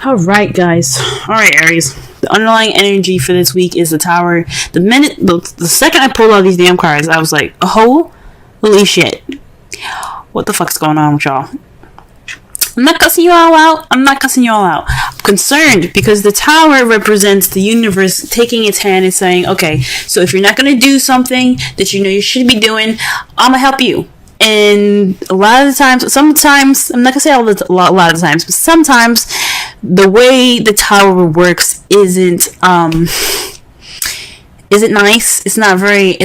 All right, guys. All right, Aries. The underlying energy for this week is the Tower. The second I pulled all these damn cards, I was like, oh, holy shit. What the fuck's going on with y'all? I'm not cussing you all out. I'm concerned because the Tower represents the universe taking its hand and saying, okay, so if you're not going to do something that you know you should be doing, I'm going to help you. And a lot of the times, sometimes, I'm not going to say a lot of the times, but sometimes the way the Tower works isn't nice. It's not very, I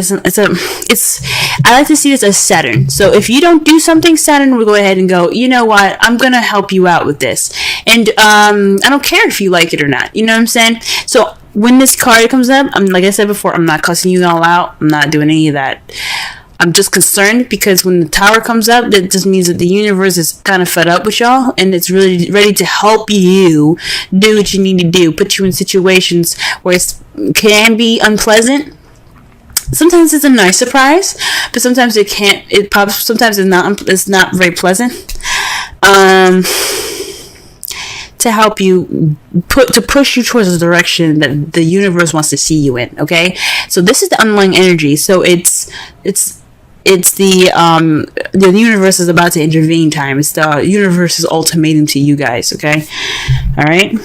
like to see this as Saturn. So if you don't do something, Saturn will go ahead and go, you know what, I'm going to help you out with this. And I don't care if you like it or not. You know what I'm saying? So when this card comes up, like I said before, I'm not cussing you all out. I'm not doing any of that. I'm just concerned because when the Tower comes up, that just means that the universe is kind of fed up with y'all and it's really ready to help you do what you need to do, put you in situations where it can be unpleasant. Sometimes it's a nice surprise, but sometimes it can't. Sometimes it's not very pleasant. To help you to push you towards the direction that the universe wants to see you in. Okay, so this is the underlying energy. So it's the universe is about to intervene time. It's the universe's ultimatum to you guys. Okay, all right.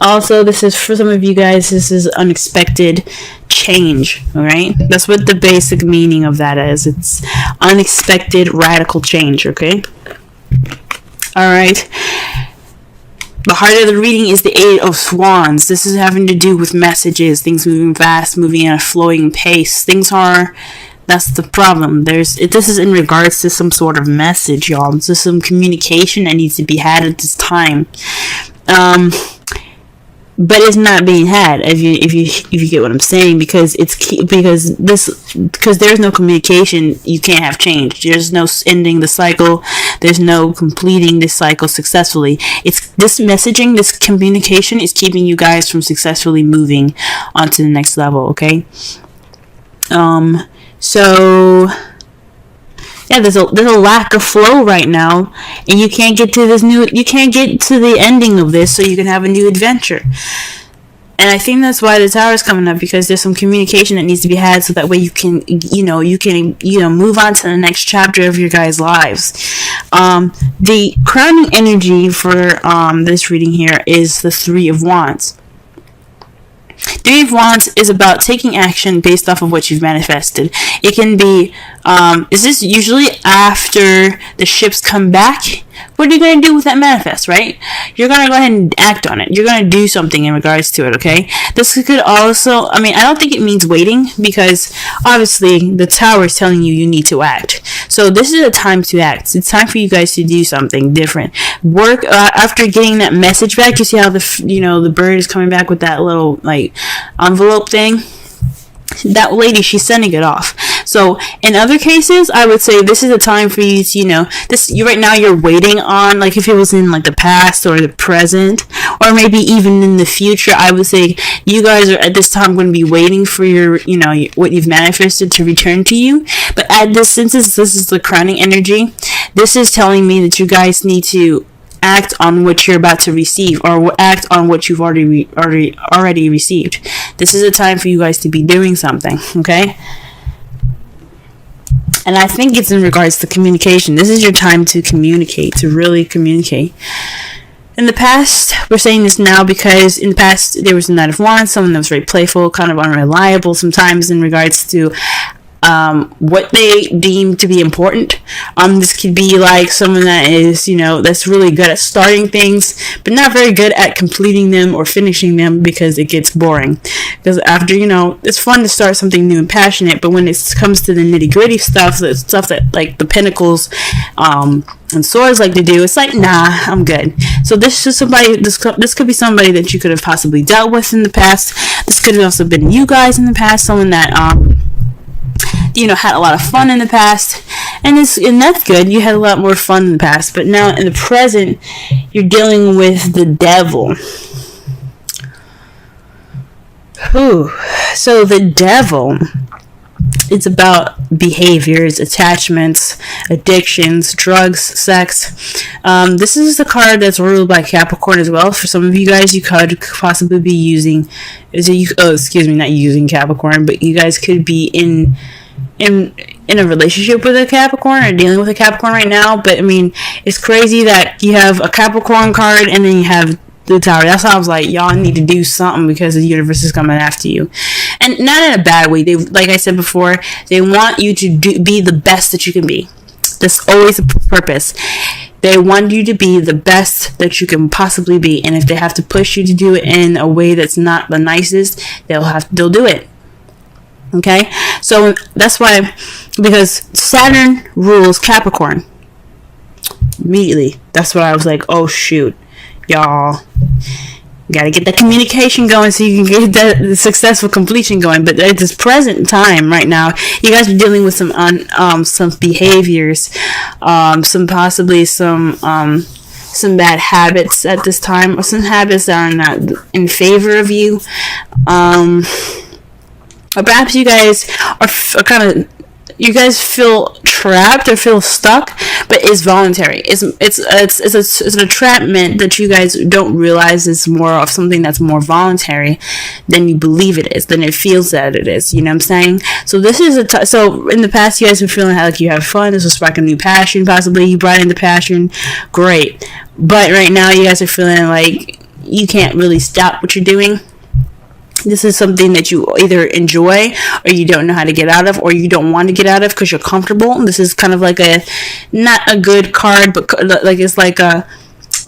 Also, this is for some of you guys. This is unexpected change. All right, that's what the basic meaning of that is. It's unexpected radical change. Okay, all right. The heart of the reading is the Eight of Wands. This is having to do with messages, things moving fast, moving at a flowing pace. That's the problem. This is in regards to some sort of message, y'all. This is some communication that needs to be had at this time. But it's not being had, if you get what I'm saying, because there's no communication, you can't have change. There's no ending the cycle. There's no completing this cycle successfully. It's this messaging, this communication is keeping you guys from successfully moving on to the next level. Okay. So yeah, there's a lack of flow right now, and you can't get to the ending of this, so you can have a new adventure. And I think that's why the Tower is coming up, because there's some communication that needs to be had, so that way you can move on to the next chapter of your guys' lives. The crowning energy for this reading here is the Three of Wands. Three of Wands is about taking action based off of what you've manifested. It can be, is this usually after the ships come back? What are you going to do with that manifest, right? You're going to go ahead and act on it. You're going to do something in regards to it, okay? This could also, I don't think it means waiting, because obviously the Tower is telling you need to act. So this is a time to act. It's time for you guys to do something different. Work, after getting that message back, you see how the bird is coming back with that little, envelope thing? That lady, she's sending it off. So in other cases, I would say this is a time for you to, right now you're waiting on, if it was in the past or the present, or maybe even in the future, I would say you guys are at this time going to be waiting for your, what you've manifested to return to you. But since this is the crowning energy, this is telling me that you guys need to act on what you're about to receive, or act on what you've already received. This is a time for you guys to be doing something, okay? And I think it's in regards to communication. This is your time to communicate, to really communicate. In the past, we're saying this now because in the past there was a Knight of Wands, someone that was very playful, kind of unreliable sometimes in regards to what they deem to be important. This could be someone that is, that's really good at starting things, but not very good at completing them or finishing them, because it gets boring. Because after, it's fun to start something new and passionate, but when it comes to the nitty gritty stuff, the stuff that the Pentacles, and Swords like to do, it's nah, I'm good. So this is somebody, this could be somebody that you could have possibly dealt with in the past. This could have also been you guys in the past, someone that, had a lot of fun in the past, and that's good. You had a lot more fun in the past, but now in the present, you're dealing with the devil. So the devil It's about behaviors, attachments, addictions, drugs, sex. This is the card that's ruled by Capricorn as well. For some of you guys, you could possibly be using, not using Capricorn, but you guys could be in a relationship with a Capricorn or dealing with a Capricorn right now. But I mean, it's crazy that you have a Capricorn card and then you have the Tower. That's why I was like, y'all need to do something because the universe is coming after you, and not in a bad way. They, like I said before, they want you to be the best that you can be. That's always the purpose. They want you to be the best that you can possibly be, and if they have to push you to do it in a way that's not the nicest, they'll do it. Okay, so that's why, because Saturn rules Capricorn. Immediately, that's why I was like, oh shoot, y'all gotta get that communication going so you can get that successful completion going. But at this present time right now, you guys are dealing with some behaviors, some bad habits at this time, or some habits that are not in favor of you, or perhaps you guys are kind of, you guys feel trapped or feel stuck, but it's voluntary. It's an entrapment that you guys don't realize is more of something that's more voluntary than you believe it is, than it feels that it is. You know what I'm saying? So this is so in the past, you guys were feeling like you have fun. This was sparking a new passion. Possibly you brought in the passion. Great. But right now, you guys are feeling like you can't really stop what you're doing. This is something that you either enjoy or you don't know how to get out of, or you don't want to get out of because you're comfortable. This is kind of like not a good card, but like it's like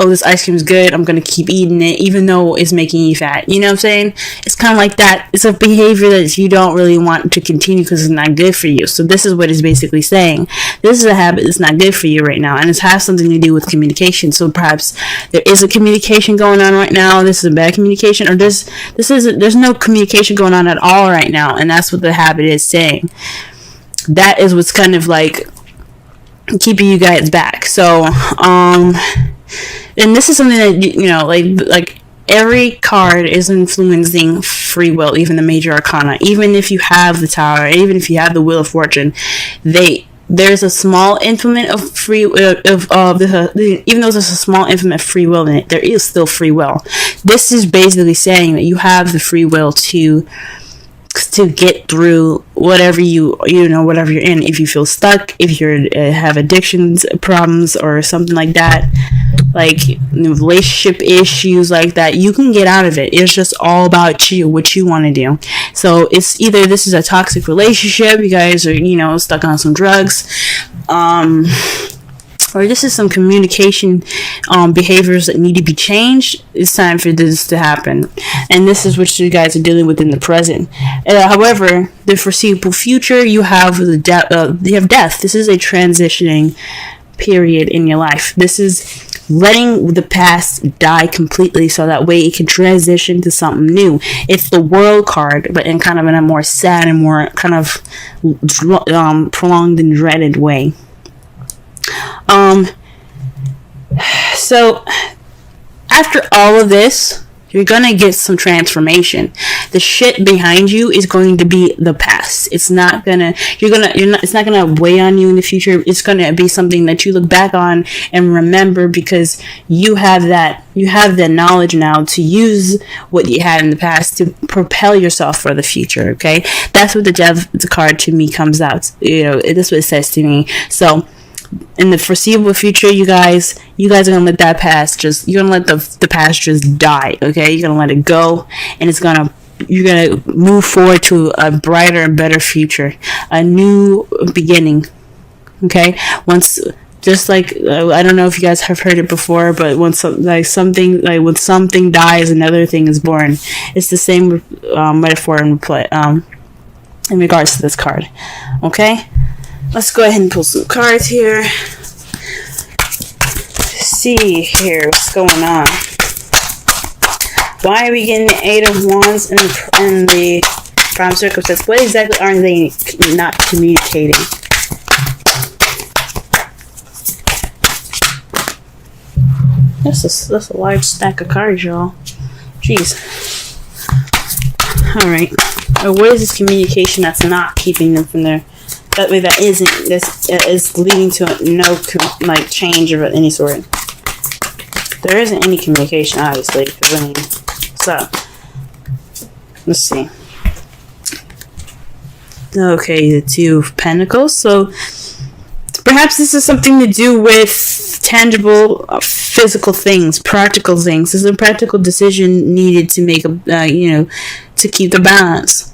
oh, this ice cream is good, I'm going to keep eating it even though it's making you fat. You know what I'm saying? It's kind of like that. It's a behavior that you don't really want to continue because it's not good for you. So this is what it's basically saying. This is a habit that's not good for you right now, and it has something to do with communication. So perhaps there is a communication going on right now. This is a bad communication, or there's no communication going on at all right now, and that's what the habit is saying. That is what's kind of like keeping you guys back. So and this is something that, you know, like every card is influencing free will, even the major arcana. Even if you have the Tower, even if you have the Wheel of Fortune, there's a small implement of free even though there's a small implement of free will in it, there is still free will. This is basically saying that you have the free will to get through whatever whatever you're in. If you feel stuck, if you have addictions problems or something like that, like relationship issues like that, you can get out of it. It's just all about you, what you want to do. So it's either this is a toxic relationship, you guys are stuck on some drugs, or this is some communication behaviors that need to be changed. It's time for this to happen, and this is what you guys are dealing with in the present. However, the foreseeable future, you have death. This is a transitioning period in your life. This is letting the past die completely so that way it can transition to something new. It's the World card, but in kind of in a more sad and more kind of prolonged and dreaded way. So after all of this, you're gonna get some transformation. The shit behind you is going to be the past. It's not gonna weigh on you in the future. It's gonna be something that you look back on and remember, because you have that knowledge now to use what you had in the past to propel yourself for the future. Okay, that's what the Death card to me comes out. That's what it says to me. So in the foreseeable future, you guys are gonna let that past you're gonna let the past just die. Okay, you're gonna let it go, and you're gonna move forward to a brighter and better future, a new beginning. Okay, just like I don't know if you guys have heard it before, but when something dies, another thing is born. It's the same metaphor in regards to this card. Okay. Let's go ahead and pull some cards here. See here what's going on. Why are we getting the Eight of Wands and the Prime Circumstance? What exactly are they not communicating? That's a large stack of cards, y'all. Jeez. Alright. Or what is this communication that's not keeping them from there? That way, that is leading to no like change of any sort. There isn't any communication, obviously. So let's see. Okay, the Two of Pentacles. So perhaps this is something to do with tangible, physical things, practical things. There's a practical decision needed to make to keep the balance.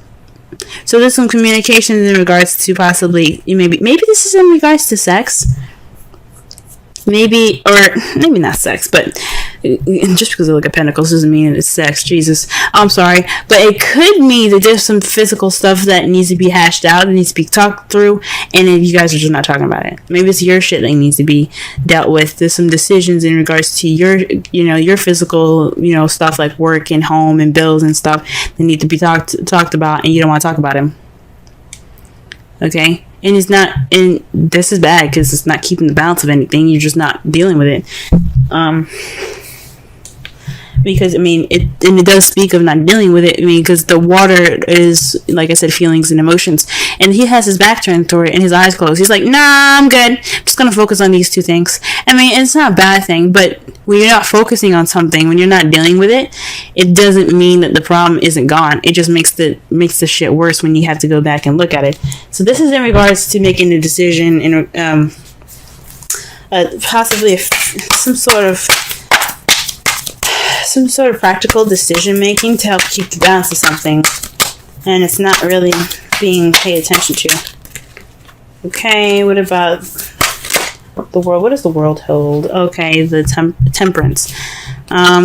So there's some communications in regards to possibly maybe this is in regards to sex. Maybe not sex, but just because I look at pentacles doesn't mean it's sex. Jesus, I'm sorry, but it could mean that there's some physical stuff that needs to be hashed out, and needs to be talked through, and then you guys are just not talking about it. Maybe it's your shit that needs to be dealt with. There's some decisions in regards to your physical, stuff like work and home and bills and stuff that need to be talked about, and you don't want to talk about them. Okay. And this is bad because it's not keeping the balance of anything. You're just not dealing with it. Because it does speak of not dealing with it. Because the water is, like I said, feelings and emotions, and he has his back turned toward it and his eyes closed. He's like, nah, I'm good. I'm just gonna focus on these two things. It's not a bad thing, but when you're not focusing on something, when you're not dealing with it, it doesn't mean that the problem isn't gone. It just makes the shit worse when you have to go back and look at it. So this is in regards to making a decision in possibly some sort of practical decision making to help keep the balance of something, and it's not really being paid attention to. Okay, what about the world? What does the world hold? Okay, the temperance.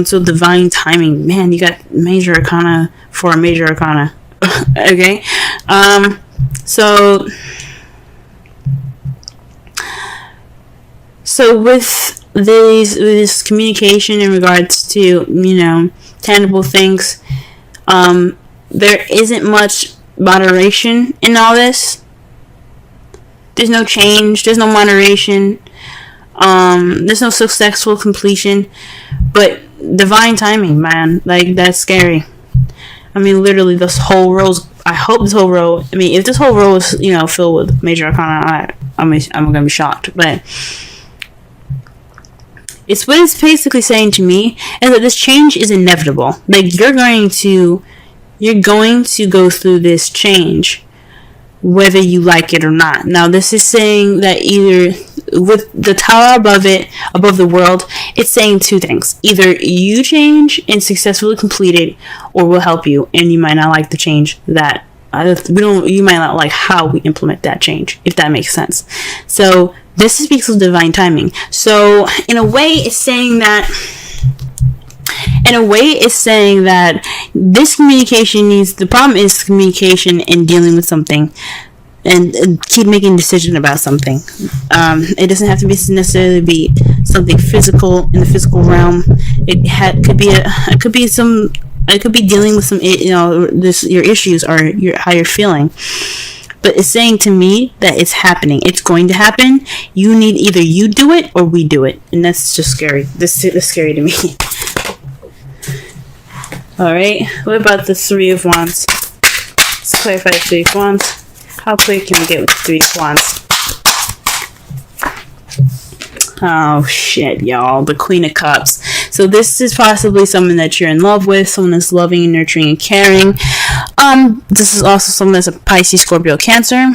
So divine timing. Man, you got major arcana for a major arcana. Okay, so with this communication in regards to tangible things, there isn't much moderation in all this. There's no change, there's no moderation, there's no successful completion, but divine timing, man, like, that's scary. Literally, this whole row's, I hope this whole row, if this whole row is filled with major arcana, I'm gonna be shocked. But it's what it's basically saying to me is that this change is inevitable. Like, you're going to go through this change, whether you like it or not. Now, this is saying that either with the tower above the world, it's saying two things. Either you change and successfully complete it, or we'll help you, and you might not like the change that you might not like how we implement that change, if that makes sense. So this speaks of divine timing. So in a way, it's saying that this communication the problem is communication and dealing with something, and keep making a decision about something. It doesn't have to necessarily be something physical in the physical realm. It could be dealing with some your issues or how you're feeling. But it's saying to me that it's happening. It's going to happen. Either you do it or we do it. And that's just scary. This is scary to me. Alright. What about the Three of Wands? Let's clarify the Three of Wands. How quick can we get with the Three of Wands? Oh shit, y'all. The Queen of Cups. So this is possibly someone that you're in love with, someone that's loving and nurturing and caring. This is also someone that's a Pisces, Scorpio, Cancer.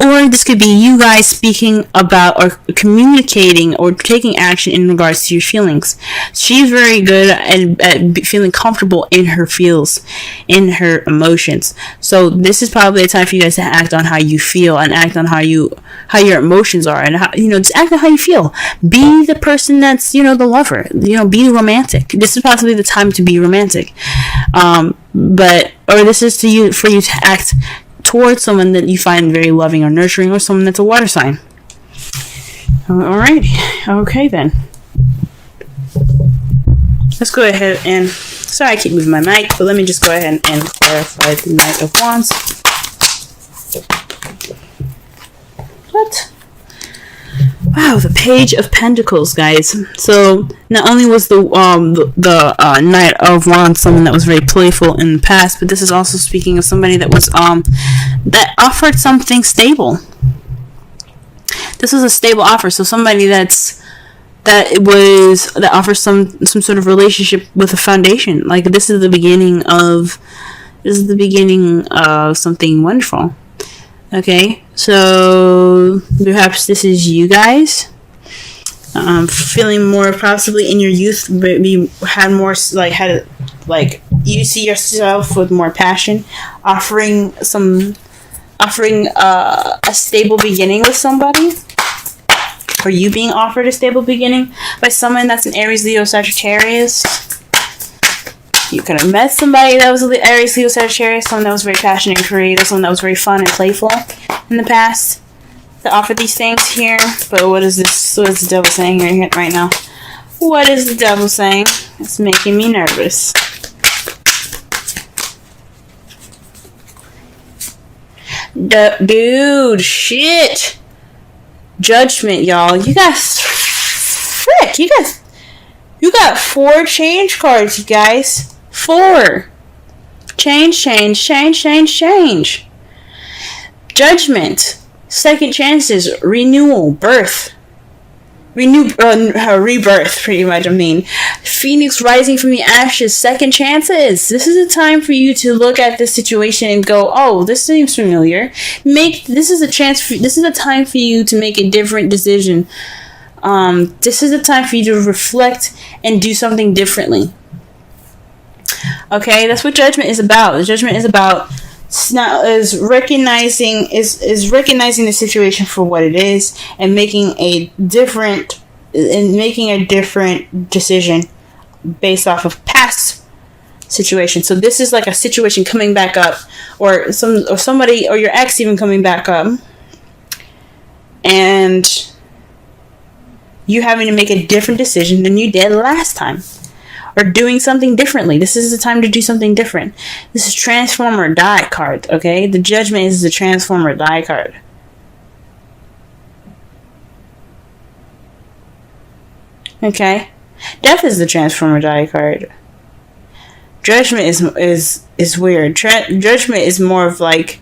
Or this could be you guys speaking about or communicating or taking action in regards to your feelings. She's very good at feeling comfortable in her feels, in her emotions. So this is probably a time for you guys to act on how you feel and act on how your emotions are, and how, just act on how you feel. Be the person that's, the lover. Be romantic. This is possibly the time to be romantic. This is for you to act towards someone that you find very loving or nurturing, or someone that's a water sign. Alright. Okay then. Let's go ahead and... Sorry I keep moving my mic, but let me just go ahead and clarify the Knight of Wands. What? Wow, the Page of Pentacles, guys. So not only was the Knight of Wands someone that was very playful in the past, but this is also speaking of somebody that was that offered something stable. This was a stable offer, so somebody that offers some sort of relationship with a foundation. Like this is the beginning of something wonderful. Okay, so perhaps this is you guys feeling more possibly in your youth, but you you see yourself with more passion, offering a stable beginning with somebody, or you being offered a stable beginning by someone that's an Aries, Leo, Sagittarius. You could have met somebody that was Aries, Leo, Sagittarius, someone that was very passionate and creative, someone that was very fun and playful in the past that offered these things here. But what is this? What is the devil saying right now? What is the devil saying? It's making me nervous. Dude, shit. Judgment, y'all. You guys, frick. You got 4 change cards, you guys. 4. Change. Judgment. Second chances. Renewal. Birth. Rebirth, pretty much, Phoenix rising from the ashes. Second chances. This is a time for you to look at this situation and go, oh, this seems familiar. This is a time for you to make a different decision. This is a time for you to reflect and do something differently. Okay, that's what judgment is about. The judgment is about recognizing the situation for what it is and making a different decision based off of past situation. So this is like a situation coming back up, or somebody or your ex even coming back up, and you having to make a different decision than you did last time, or doing something differently. This is the time to do something different. This is transform or die card, okay? The judgment is the transform or die card. Okay? Death is the transform or die card. Judgment is weird. Judgment is more of like,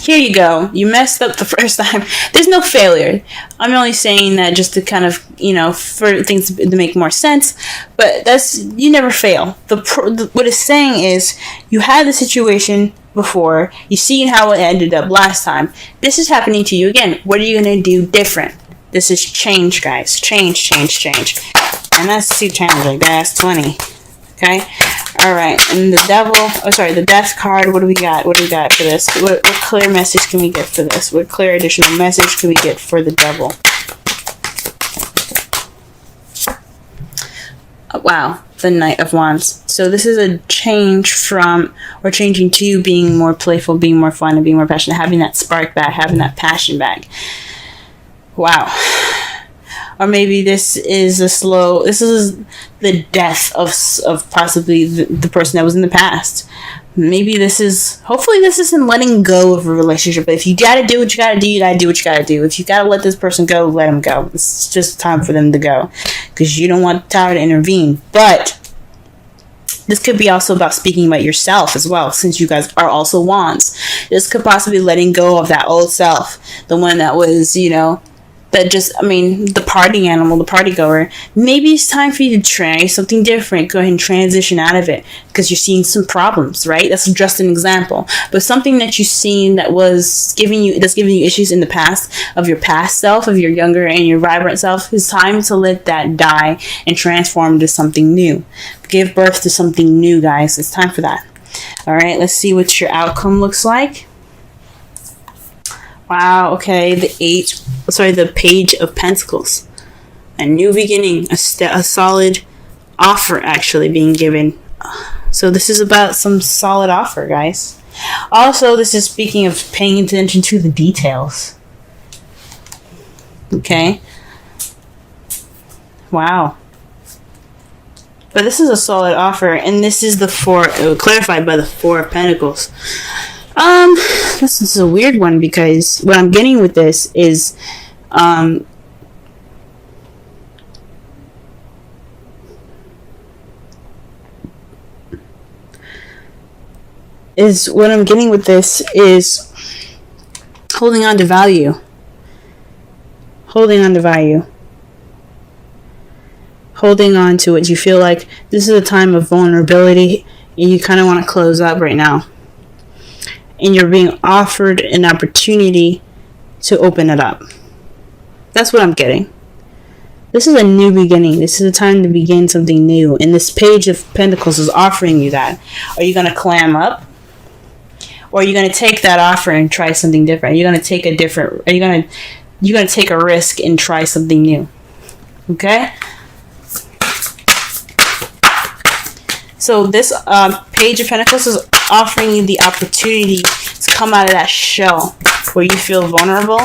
here you go. You messed up the first time. There's no failure. I'm only saying that just to kind of, for things to make more sense. But you never fail. What it's saying is, you had the situation before. You seen how it ended up last time. This is happening to you again. What are you going to do different? This is change, guys. Change. And that's 2 times like that. That's 20. Okay? Alright, and the death card, what do we got? What do we got for this? What clear message can we get for this? What clear additional message can we get for the devil? Wow, the Knight of Wands. So this is a change from, or changing to being more playful, being more fun, and being more passionate, having that spark back, having that passion back. Wow. Or maybe this is the death of possibly the person that was in the past. Hopefully this isn't letting go of a relationship. But if you gotta do what you gotta do, you gotta do what you gotta do. If you gotta let this person go, let them go. It's just time for them to go. Because you don't want the tower to intervene. But this could be also about speaking about yourself as well, since you guys are also wands. This could possibly letting go of that old self. The one that was, the party animal, the party goer. Maybe it's time for you to try something different. Go ahead and transition out of it because you're seeing some problems, right? That's just an example. But something that you've seen that's giving you issues in the past, of your past self, of your younger and your vibrant self, it's time to let that die and transform into something new. Give birth to something new, guys. It's time for that. All right, let's see what your outcome looks like. Wow, okay, the Page of Pentacles. A new beginning, a solid offer actually being given. So this is about some solid offer, guys. Also, this is speaking of paying attention to the details. Okay. Wow. But this is a solid offer, and this is clarified by the 4 of Pentacles. This is a weird one because what I'm getting with this is, is what I'm getting with this is holding on to value. Holding on to value. Holding on to it. You feel like this is a time of vulnerability and you kind of want to close up right now. And you're being offered an opportunity to open it up. That's what I'm getting. This is a new beginning. This is a time to begin something new. And this Page of Pentacles is offering you that. Are you going to clam up? Or are you going to take that offer and try something different? Are you going to take a different... You're going to take a risk and try something new. Okay? So this Page of Pentacles is offering you the opportunity to come out of that shell where you feel vulnerable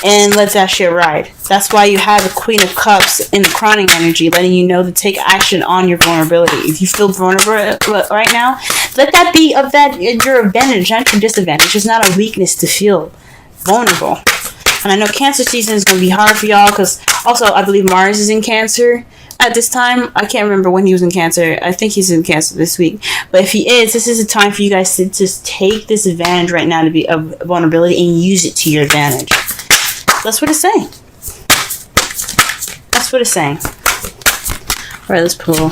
and let that shit ride. That's why you have the Queen of Cups in the crowning energy, letting you know to take action on your vulnerability. If you feel vulnerable right now, let that be of that your advantage, not your disadvantage. It's not a weakness to feel vulnerable. And I know Cancer season is going to be hard for y'all because also I believe Mars is in Cancer at this time. I can't remember when he was in Cancer. I think he's in Cancer this week. But if he is, this is a time for you guys to just take this advantage right now to be of vulnerability and use it to your advantage. That's what it's saying. That's what it's saying. Alright, let's pull.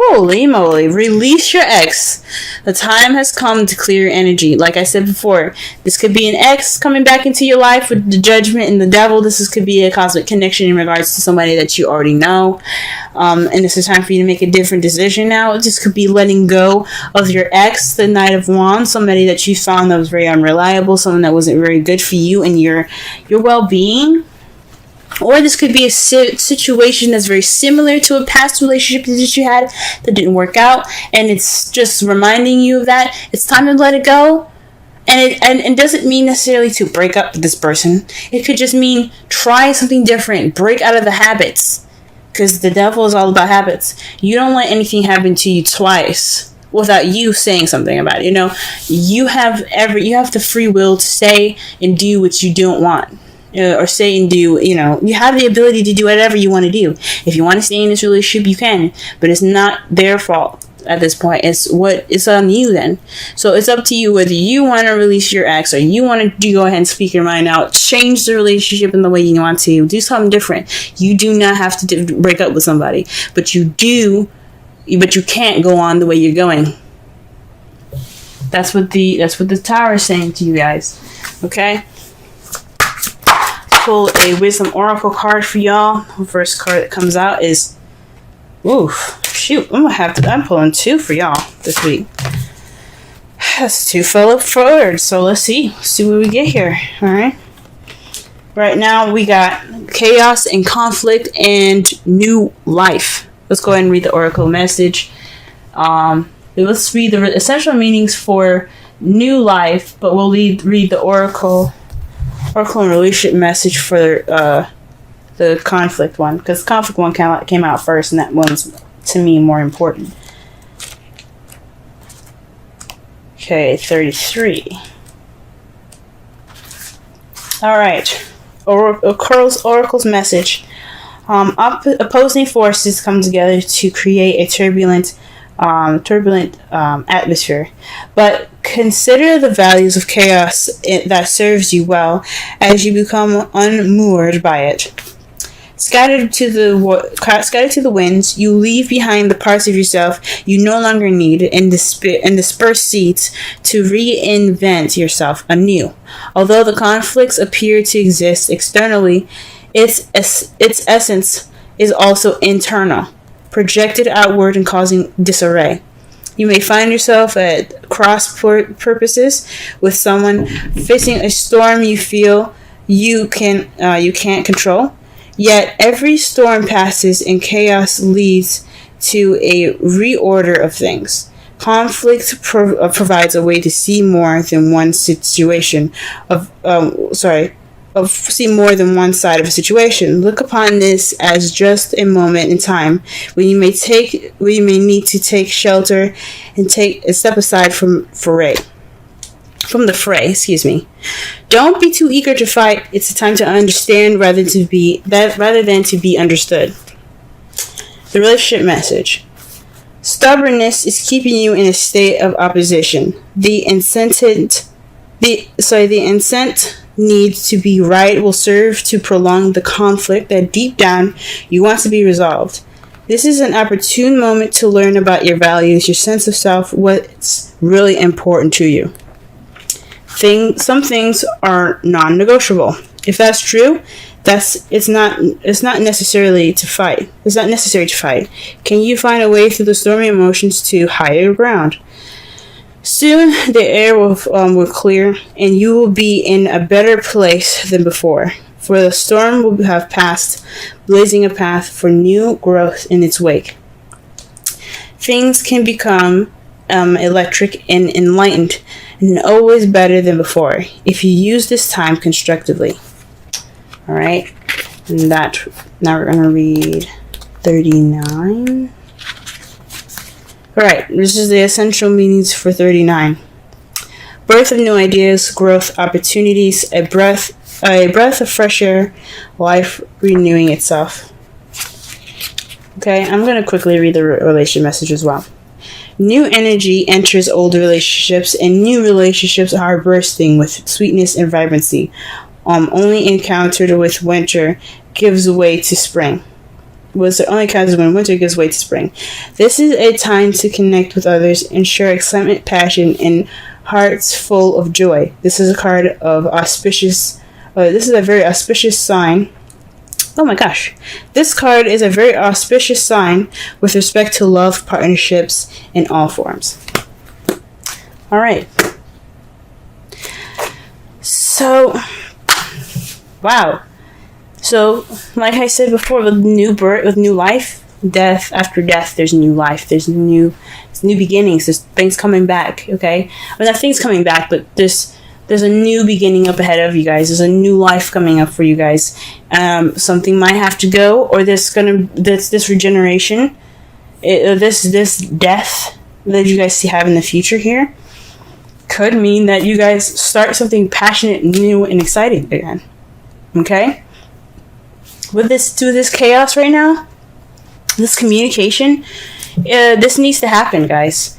Holy moly. Release your ex. The time has come to clear your energy. Like I said before, this could be an ex coming back into your life with the Judgment and the Devil. Could be a cosmic connection in regards to somebody that you already know. And this is time for you to make a different decision now. This could be letting go of your ex, the Knight of Wands, somebody that you found that was very unreliable, someone that wasn't very good for you and your well-being. Or this could be a situation that's very similar to a past relationship that you had that didn't work out. And it's just reminding you of that. It's time to let it go. And it doesn't mean necessarily to break up with this person. It could just mean try something different. Break out of the habits. Because the devil is all about habits. You don't let anything happen to you twice without you saying something about it. You know, you have the free will to say and do what you don't want. Or say and do, you know, you have the ability to do whatever you want to do. If you want to stay in this relationship, you can, but it's not their fault at this point. It's on you then. So it's up to you whether you want to release your ex or you want to go ahead and speak your mind out, change the relationship in the way you want to, do something different. You do not have to break up with somebody, but you can't go on the way you're going. That's what the Tower is saying to you guys. Okay? Pull a Wisdom Oracle card for y'all. The first card that comes out is, I'm pulling two for y'all this week. That's two fell up forward. So let's see what we get here. All right. Right now we got chaos and conflict and new life. Let's go ahead and read the Oracle message. Let's read the essential meanings for new life, but we'll read the Oracle and relationship message for the conflict one, because conflict one came out first, and that one's to me more important. Okay, 33. All right, Oracle's message. Opposing forces come together to create a turbulent atmosphere, but consider the values of chaos that serves you well as you become unmoored by it. Scattered to the winds, you leave behind the parts of yourself you no longer need and disperse seeds to reinvent yourself anew. Although the conflicts appear to exist externally, its essence is also internal, projected outward and causing disarray. You may find yourself at cross purposes with someone facing a storm you feel you can't control. Yet every storm passes and chaos leads to a reorder of things. Conflict provides a way to see more than one situation see more than one side of a situation. Look upon this as just a moment in time when you may need to take shelter and take a step aside from the fray. Don't be too eager to fight. It's a time to understand rather than to be understood. The relationship message. Stubbornness is keeping you in a state of opposition. The incent need to be right will serve to prolong the conflict that deep down you want to be resolved. This is an opportune moment to learn about your values, your sense of self, what's really important to you. Some things are non-negotiable. If that's true, it's not necessarily to fight. It's not necessary to fight. Can you find a way through the stormy emotions to higher ground? Soon the air will clear, and you will be in a better place than before. For the storm will have passed, blazing a path for new growth in its wake. Things can become electric and enlightened, and always better than before, if you use this time constructively. Alright, and now we're going to read 39. Alright, this is the essential meanings for 39. Birth of new ideas, growth, opportunities, a breath of fresh air, life renewing itself. Okay, I'm going to quickly read the relation message as well. New energy enters old relationships, and new relationships are bursting with sweetness and vibrancy. Only encountered with winter gives way to spring. Only encounters when winter gives way to spring. This is a time to connect with others and share excitement, passion, and hearts full of joy. This is a card of auspicious. This is a very auspicious sign. Oh my gosh. This card is a very auspicious sign with respect to love, partnerships in all forms. Alright. So, wow. So, like I said before, with new birth, with new life, death after death, there's new life. There's new beginnings. There's things coming back, okay? Well, not things coming back, but there's a new beginning up ahead of you guys. There's a new life coming up for you guys. Something might have to go, or this regeneration, this death that you guys have in the future here could mean that you guys start something passionate, new, and exciting again. Okay? With this chaos right now, this communication, this needs to happen, guys.